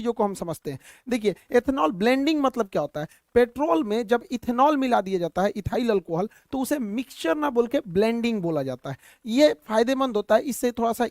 चीजों को हम समझते हैं। देखिए एथेनॉल ब्लेंडिंग मतलब क्या होता है, पेट्रोल में जब इथेनॉल मिला दिया जाता है, इथाइल अल्कोहल, तो उसे मिक्सचर ना बोल के ब्लेंडिंग बोला जाता है। ये फायदेमंद होता है, इससे थोड़ा सा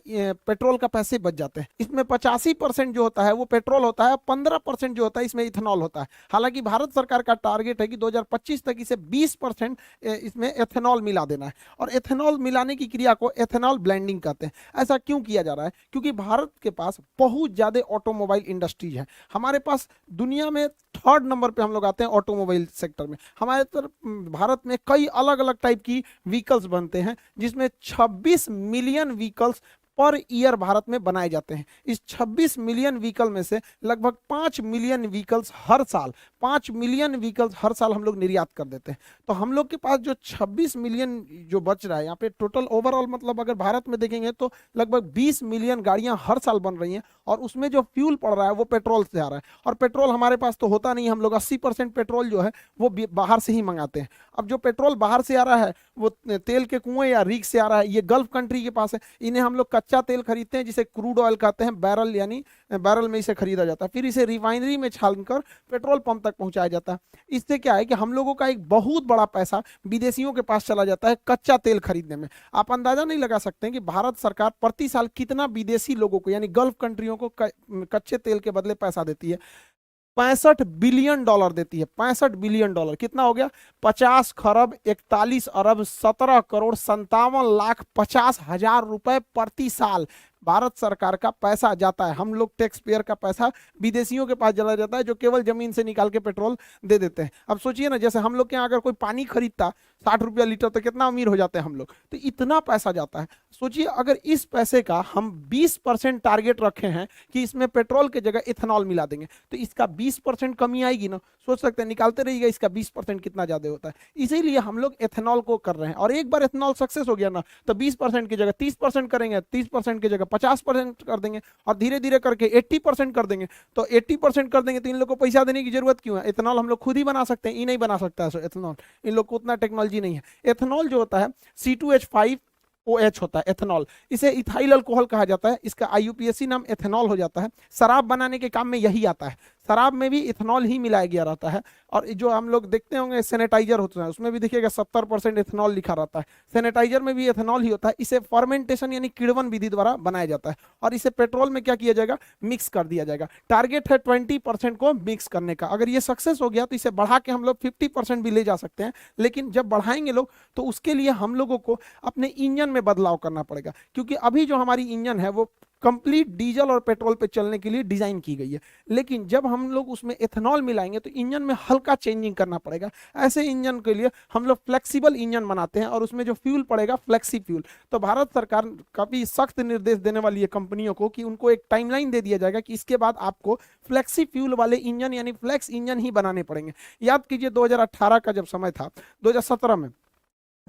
पेट्रोल का पैसे बच जाते हैं। इसमें 85% जो होता है वो पेट्रोल होता है, 15% जो होता है इसमें इथेनॉल होता है। हालांकि भारत सरकार का टारगेट है कि 2025 तक इसे 20% इसमें एथेनॉल मिला देना है, और एथेनॉल मिलाने की क्रिया को एथेनॉल ब्लेंडिंग कहते हैं। ऐसा क्यों किया जा रहा है, क्योंकि भारत के पास बहुत ज्यादा ऑटोमोबाइल इंडस्ट्रीज है। हमारे पास दुनिया में 3rd नंबर पे हम लोग आते हैं ऑटोमोबाइल सेक्टर में। हमारे तरफ भारत में कई अलग अलग टाइप की व्हीकल्स बनते हैं, जिसमें 26 million vehicles per year Bharat में बनाए जाते हैं। इस 26 मिलियन व्हीकल में से लगभग 5 मिलियन व्हीकल्स हर साल 5 मिलियन व्हीकल्स हर साल हम लोग निर्यात कर देते हैं। तो हम लोग के पास जो 26 मिलियन जो बच रहा है यहाँ पे टोटल ओवरऑल, मतलब अगर भारत में देखेंगे तो लगभग 20 मिलियन गाड़ियां हर साल बन रही हैं, और उसमें जो फ्यूल पड़ रहा है वो पेट्रोल से आ रहा है। और पेट्रोल हमारे पास तो होता नहीं, हम लोग 80% पेट्रोल जो है वो बाहर से ही मंगाते हैं। अब जो पेट्रोल बाहर से आ रहा है वो तेल के कुएं या रीक से आ रहा है, ये गल्फ कंट्री के पास है। इन्हें हम लोग कच्चा तेल खरीदते हैं जिसे क्रूड ऑयल कहते हैं, बैरल यानी बैरल में इसे खरीदा जाता है, फिर इसे रिफाइनरी में छानकर पेट्रोल पंप तक पहुंचाया जाता है। इससे क्या है कि हम लोगों का एक बहुत बड़ा पैसा विदेशियों के पास चला जाता है कच्चा तेल खरीदने में। आप अंदाजा नहीं लगा सकते हैं कि भारत सरकार प्रति साल कितना विदेशी लोगों को यानी गल्फ कंट्रियों को कच्चे तेल के बदले पैसा देती है। 65 बिलियन डॉलर देती है। 65 बिलियन डॉलर कितना हो गया, 50 खरब 41 अरब 17 करोड़ 57 लाख 50 हजार रुपए प्रति साल भारत सरकार का पैसा जाता है। हम लोग टैक्स पेयर का पैसा विदेशियों के पास चला जाता है, जो केवल जमीन से निकाल के पेट्रोल दे देते हैं। अब सोचिए ना, जैसे हम लोग के यहाँ अगर कोई पानी खरीदता 60 रुपया लीटर तो कितना अमीर हो जाते हैं हम लोग, तो इतना पैसा जाता है। सोचिए अगर इस पैसे का हम 20% टारगेट रखे हैं कि इसमें पेट्रोल के जगह इथेनॉल मिला देंगे, तो इसका 20% कमी आएगी ना। सोच सकते हैं, निकालते रहिएगा इसका 20% कितना ज्यादा होता है। इसीलिए हम लोग एथेनॉल को कर रहे हैं, और एक बार एथेनॉल सक्सेस हो गया ना तो 20% की जगह 30% करेंगे, 30% की जगह 50% कर देंगे, और धीरे धीरे करके 80% कर देंगे। तो 80% कर देंगे तो इन लोग को पैसा देने की जरूरत क्यों है, एथेनॉल हम लोग खुद ही बना सकते हैं। ये नहीं बना सकता है एथेनॉल, इन लोग को उतना टेक्नोलॉजी नहीं है। एथेनॉल जो होता है C2H5OH होता है एथेनॉल, इसे इथाइल अल्कोहल कहा जाता है। इसका IUPAC नाम एथेनॉल हो जाता है। शराब बनाने के काम में यही आता है, शराब में भी इथेनॉल ही मिलाया गया रहता है। और जो हम लोग देखते होंगे सैनिटाइजर होता है, उसमें भी देखिएगा 70% इथेनॉल लिखा रहता है। सैनिटाइजर में भी इथेनॉल ही होता है। इसे फर्मेंटेशन यानी किण्वन विधि द्वारा बनाया जाता है, और इसे पेट्रोल में क्या किया जाएगा, मिक्स कर दिया जाएगा। टारगेट है 20% को मिक्स करने का। अगर ये सक्सेस हो गया तो इसे बढ़ा के हम लोग 50% भी ले जा सकते हैं। लेकिन जब बढ़ाएंगे लोग तो उसके लिए हम लोगों को अपने इंजन में बदलाव करना पड़ेगा, क्योंकि अभी जो हमारी इंजन है वो कंप्लीट डीजल और पेट्रोल पे चलने के लिए डिजाइन की गई है। लेकिन जब हम लोग उसमें एथेनॉल मिलाएंगे तो इंजन में हल्का चेंजिंग करना पड़ेगा। ऐसे इंजन के लिए हम लोग फ्लेक्सिबल इंजन बनाते हैं, और उसमें जो फ्यूल पड़ेगा फ्लेक्सी फ्यूल। तो भारत सरकार काफी सख्त निर्देश देने वाली है कंपनियों को कि उनको एक टाइमलाइन दे दिया जाएगा कि इसके बाद आपको फ्लेक्सी फ्यूल वाले इंजन यानी फ्लेक्स इंजन ही बनाने पड़ेंगे। याद कीजिए 2018 का जब समय था, 2017 में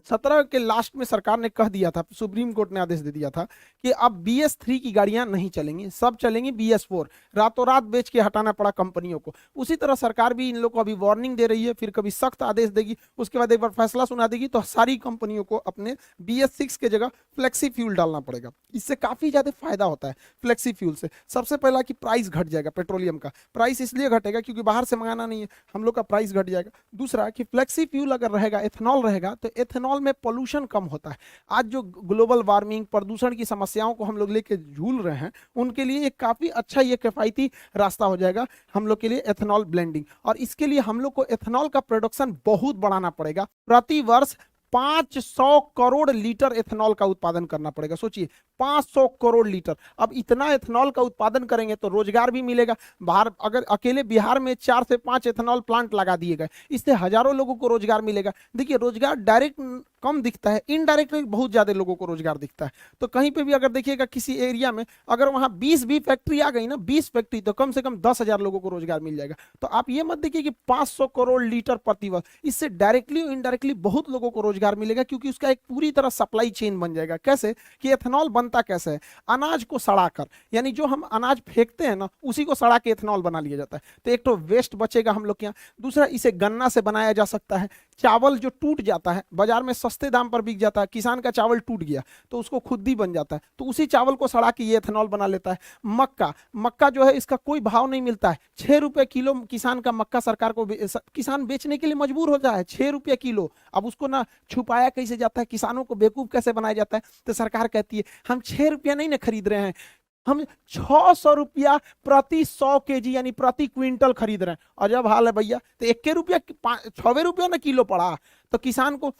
17 के लास्ट में सरकार ने कह दिया था, सुप्रीम कोर्ट ने आदेश दे दिया था कि अब BS3 की गाड़ियां नहीं चलेंगी, सब चलेंगी BS4। रातों रात बेच के हटाना पड़ा कंपनियों को। उसी तरह सरकार भी इन लोग को अभी वार्निंग दे रही है, फिर कभी सख्त आदेश देगी, उसके बाद एक बार फैसला सुना देगी, तो सारी कंपनियों को अपने BS6 के जगह फ्लेक्सी फ्यूल डालना पड़ेगा। इससे काफी ज्यादा फायदा होता है फ्लेक्सी फ्यूल से। सबसे पहला कि प्राइस घट जाएगा, पेट्रोलियम का प्राइस इसलिए घटेगा क्योंकि बाहर से मंगाना नहीं है, हम लोग का प्राइस घट जाएगा। दूसरा कि फ्लेक्सी फ्यूल अगर रहेगा, एथेनॉल रहेगा, तो एथेनॉल में पोल्यूशन कम होता है। आज जो ग्लोबल वार्मिंग प्रदूषण की समस्याओं को हम लोग लेके झूल रहे हैं, उनके लिए एक काफी अच्छा ये किफायती रास्ता हो जाएगा हम लोग के लिए एथेनॉल ब्लेंडिंग। और इसके लिए हम लोग को एथेनॉल का प्रोडक्शन बहुत बढ़ाना पड़ेगा। प्रति वर्ष 500 करोड़ लीटर एथेनॉल का उत्पादन करना पड़ेगा। सोचिए 500 करोड़ लीटर। अब इतना एथेनॉल का उत्पादन करेंगे तो रोजगार भी मिलेगा। बाहर अगर अकेले बिहार में 4 से 5 एथेनॉल प्लांट लगा दिए गए, इससे हजारों लोगों को रोजगार मिलेगा। देखिए रोजगार डायरेक्ट कम दिखता है, इनडायरेक्ट बहुत ज्यादा लोगों को रोजगार दिखता है। तो कहीं पे भी अगर देखिएगा किसी एरिया में अगर वहां 20 भी फैक्ट्री आ गई ना, 20 फैक्ट्री, तो कम से कम 10,000 लोगों को रोजगार मिल जाएगा। तो आप ये मत देखिए कि 500 करोड़ लीटर प्रति वर्ष, इससे डायरेक्टली और इनडायरेक्टली बहुत लोगों को रोजगार मिलेगा, क्योंकि उसका एक पूरी तरह सप्लाई चेन बन जाएगा। कैसे कि एथेनॉल बनता कैसे है, अनाज को सड़ाकर, यानी जो हम अनाज फेंकते हैं ना उसी को सड़ा के एथेनॉल बना लिया जाता है। तो एक तो वेस्ट बचेगा हम लोग के यहाँ। दूसरा इसे गन्ना से बनाया जा सकता है, चावल जो टूट जाता है बाजार में सस्ते दाम पर बिक जाता है, किसान का चावल टूट गया तो उसको खुद ही बन जाता है, तो उसी चावल को सड़ा के ये एथेनॉल बना लेता है। मक्का, मक्का जो है इसका कोई भाव नहीं मिलता है, 6 रुपए किलो किसान का मक्का सरकार को किसान बेचने के लिए मजबूर होता है, 6 रुपये किलो। अब उसको ना छुपाया कैसे जाता है, किसानों को बेवकूफ कैसे बनाया जाता है, तो सरकार कहती है हम 6 रुपया नहीं ना खरीद रहे हैं, हम 600 रुपया प्रति 100 kg यानी प्रति क्विंटल खरीद रहे हैं। और जब हाल है भैया तो 1 रुपया 6 रुपया ना किलो पड़ा, तो किसान को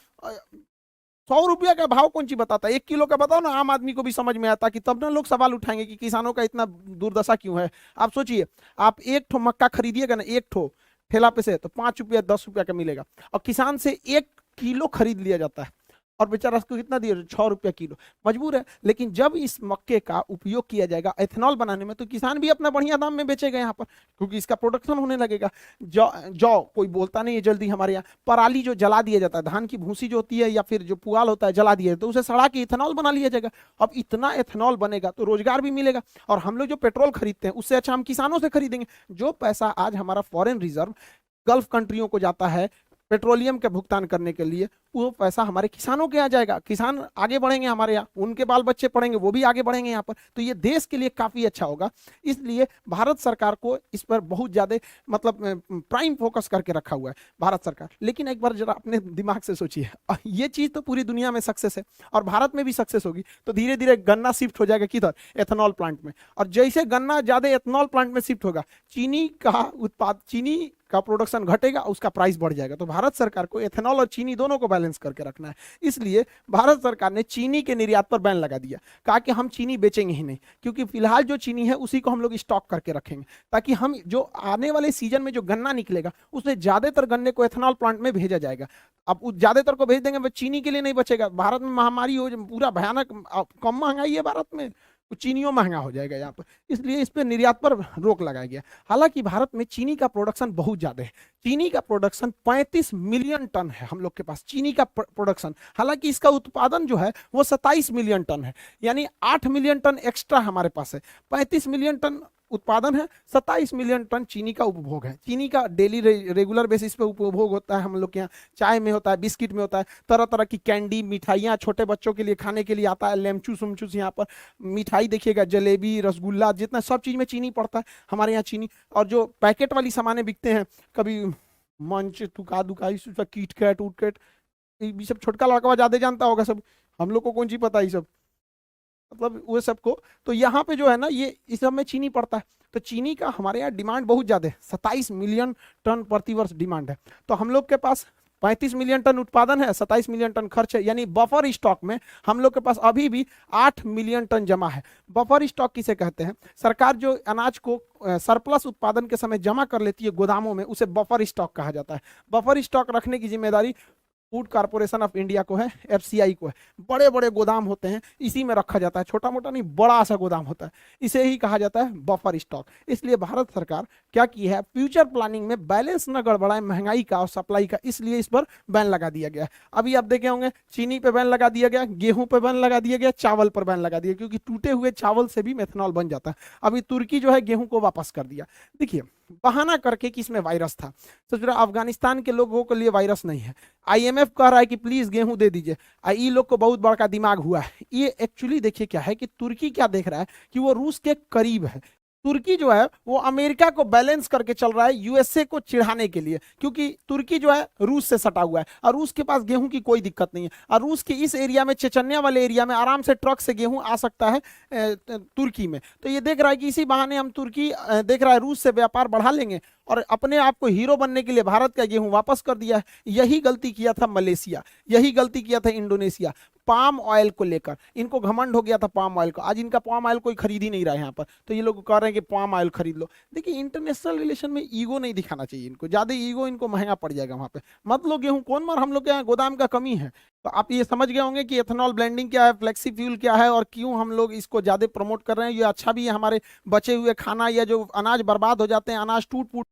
100 रुपया का भाव कौन सी बताता है, 1 किलो का बताओ ना, आम आदमी को भी समझ में आता कि तब ना लोग सवाल उठाएंगे कि किसानों का इतना दुर्दशा क्यों है। आप सोचिए, आप एक ठो मक्का खरीदिएगा ना, एक ठो ठेला पे से, तो 5 रुपया 10 रुपया का मिलेगा, और किसान से 1 किलो खरीद लिया जाता है, और बेचारा उसको कितना दिया, 6 रुपया किलो, मजबूर है। लेकिन जब इस मक्के का उपयोग किया जाएगा एथेनॉल बनाने में, तो किसान भी अपना बढ़िया दाम में बेचेगा यहाँ पर, क्योंकि इसका प्रोडक्शन होने लगेगा। जौ जौ कोई बोलता नहीं है जल्दी, हमारे यहाँ पराली जो जला दिया जाता है, धान की भूसी जो होती है या फिर जो पुआल होता है जला दिया जाता है, तो उसे सड़ा के इथेनॉल बना लिया जाएगा। अब इतना एथेनॉल बनेगा तो रोजगार भी मिलेगा, और हम लोग जो पेट्रोल खरीदते हैं उससे अच्छा हम किसानों से खरीदेंगे। जो पैसा आज हमारा फॉरेन रिजर्व गल्फ कंट्रियों को जाता है पेट्रोलियम के भुगतान करने के लिए, वो पैसा हमारे किसानों के यहाँ जाएगा, किसान आगे बढ़ेंगे, हमारे यहाँ उनके बाल बच्चे पढ़ेंगे, वो भी आगे बढ़ेंगे यहाँ पर, तो ये देश के लिए काफी अच्छा होगा। इसलिए भारत सरकार को इस पर बहुत ज्यादा मतलब प्राइम फोकस करके रखा हुआ है भारत सरकार। लेकिन एक बार जरा अपने दिमाग से सोचिए, ये चीज तो पूरी दुनिया में सक्सेस है और भारत में भी सक्सेस होगी, तो धीरे धीरे गन्ना शिफ्ट हो जाएगा किधर, एथेनॉल प्लांट में, और जैसे गन्ना ज्यादा एथेनॉल प्लांट में शिफ्ट होगा, चीनी का उत्पाद, चीनी का प्रोडक्शन घटेगा, उसका प्राइस बढ़ जाएगा। तो भारत सरकार को एथेनॉल और चीनी दोनों को बैलेंस करके रखना है। इसलिए भारत सरकार ने चीनी के निर्यात पर बैन लगा दिया, कहा कि हम चीनी बेचेंगे ही नहीं, क्योंकि फिलहाल जो चीनी है उसी को हम लोग स्टॉक करके रखेंगे, ताकि हम जो आने वाले सीजन में जो गन्ना निकलेगा उसमें ज्यादातर गन्ने को एथेनॉल प्लांट में भेजा जाएगा। अब उस ज्यादातर को भेज देंगे, वह चीनी के लिए नहीं बचेगा। भारत में महामारी हो, पूरा भयानक, कम महंगाई है भारत में, चीनियों महंगा हो जाएगा यहाँ पर, इसलिए इस पर निर्यात पर रोक लगाया गया। हालांकि भारत में चीनी का प्रोडक्शन बहुत ज्यादा है, चीनी का प्रोडक्शन 35 मिलियन टन है हम लोग के पास चीनी का प्रोडक्शन। हालांकि इसका उत्पादन जो है वो 27 मिलियन टन है, यानी 8 मिलियन टन एक्स्ट्रा हमारे पास है। 35 मिलियन टन उत्पादन है, 27 मिलियन टन चीनी का उपभोग है। चीनी का डेली रेगुलर बेसिस पे उपभोग होता है हम लोग के यहाँ, चाय में होता है, बिस्किट में होता है, तरह तरह की कैंडी, मिठाइयाँ छोटे बच्चों के लिए खाने के लिए आता है, लेमचूस उमचूस, यहाँ पर मिठाई देखिएगा, जलेबी, रसगुल्ला, जितना सब चीज़ में चीनी पड़ता है हमारे यहाँ चीनी। और जो पैकेट वाली सामानें बिकते हैं, कभी मंच तुका दुकाई, किट कैट उट कैट, ये सब छोटका लड़का ज्यादा जानता होगा, सब हम लोग को कौन सी पता है, ये सब मतलब वो सबको। तो यहाँ पे जो है ना, ये इस सब में चीनी पड़ता है, तो चीनी का हमारे यहाँ डिमांड बहुत ज़्यादा है, 27 मिलियन टन प्रति वर्ष डिमांड है। तो हम लोग के पास 35 मिलियन टन उत्पादन है, 27 मिलियन टन खर्च है, यानी बफर स्टॉक में हम लोग के पास अभी भी 8 मिलियन टन जमा है। बफर स्टॉक किसे कहते हैं, सरकार जो अनाज को सरप्लस उत्पादन के समय जमा कर लेती है गोदामों में, उसे बफर स्टॉक कहा जाता है। बफर स्टॉक रखने की जिम्मेदारी फूड कॉर्पोरेशन ऑफ इंडिया को है, एफसीआई को है। बड़े बड़े गोदाम होते हैं, इसी में रखा जाता है, छोटा मोटा नहीं, बड़ा सा गोदाम होता है, इसे ही कहा जाता है बफर स्टॉक। इसलिए भारत सरकार क्या की है, फ्यूचर प्लानिंग में बैलेंस न गड़बड़ाए महंगाई का और सप्लाई का, इसलिए इस पर बैन लगा दिया गया। अभी आप देखे होंगे चीनी पे बैन लगा दिया गया, गेहूं पे बैन लगा दिया गया, चावल पर बैन लगा दिया, क्योंकि टूटे हुए चावल से भी मेथनॉल बन जाता है। अभी तुर्की जो है गेहूं को वापस कर दिया, देखिए बहाना करके कि इसमें वायरस था। सोच रहा अफगानिस्तान के लोगों के लिए वायरस नहीं है, आईएमएफ कह रहा है कि प्लीज गेहूं दे दीजिए, ये लोग को बहुत बड़ा दिमाग हुआ है। ये एक्चुअली देखिए क्या है कि तुर्की क्या देख रहा है कि वो रूस के करीब है। तुर्की जो है वो अमेरिका को बैलेंस करके चल रहा है यूएसए को चिढ़ाने के लिए, क्योंकि तुर्की जो है रूस से सटा हुआ है और रूस के पास गेहूं की कोई दिक्कत नहीं है, और रूस के इस एरिया में, चेचन्या वाले एरिया में आराम से ट्रक से गेहूं आ सकता है तुर्की में। तो ये देख रहा है कि इसी बहाने हम तुर्की देख रहा है रूस से व्यापार बढ़ा लेंगे और अपने आप को हीरो बनने के लिए भारत का गेहूं वापस कर दिया है। यही गलती किया था मलेशिया, यही गलती किया था इंडोनेशिया, पाम ऑयल को लेकर इनको घमंड हो गया था पाम ऑयल को। आज इनका पाम ऑयल कोई खरीद ही नहीं रहा है यहाँ पर, तो ये लोग कह रहे हैं कि पाम ऑयल खरीद लो। देखिए इंटरनेशनल रिलेशन में ईगो नहीं दिखाना चाहिए इनको, ज्यादा ईगो इनको महंगा पड़ जाएगा वहाँ पे। मत लो गेहूं, कौन मार, हम लोग के यहाँ गोदाम का कमी है। तो आप ये समझ गए होंगे कि एथेनॉल ब्लेंडिंग क्या है, फ्लेक्सी फ्यूल क्या है और क्यों हम लोग इसको ज्यादा प्रमोट कर रहे हैं। ये अच्छा भी है, हमारे बचे हुए खाना या जो अनाज बर्बाद हो जाते हैं, अनाज टूट फूट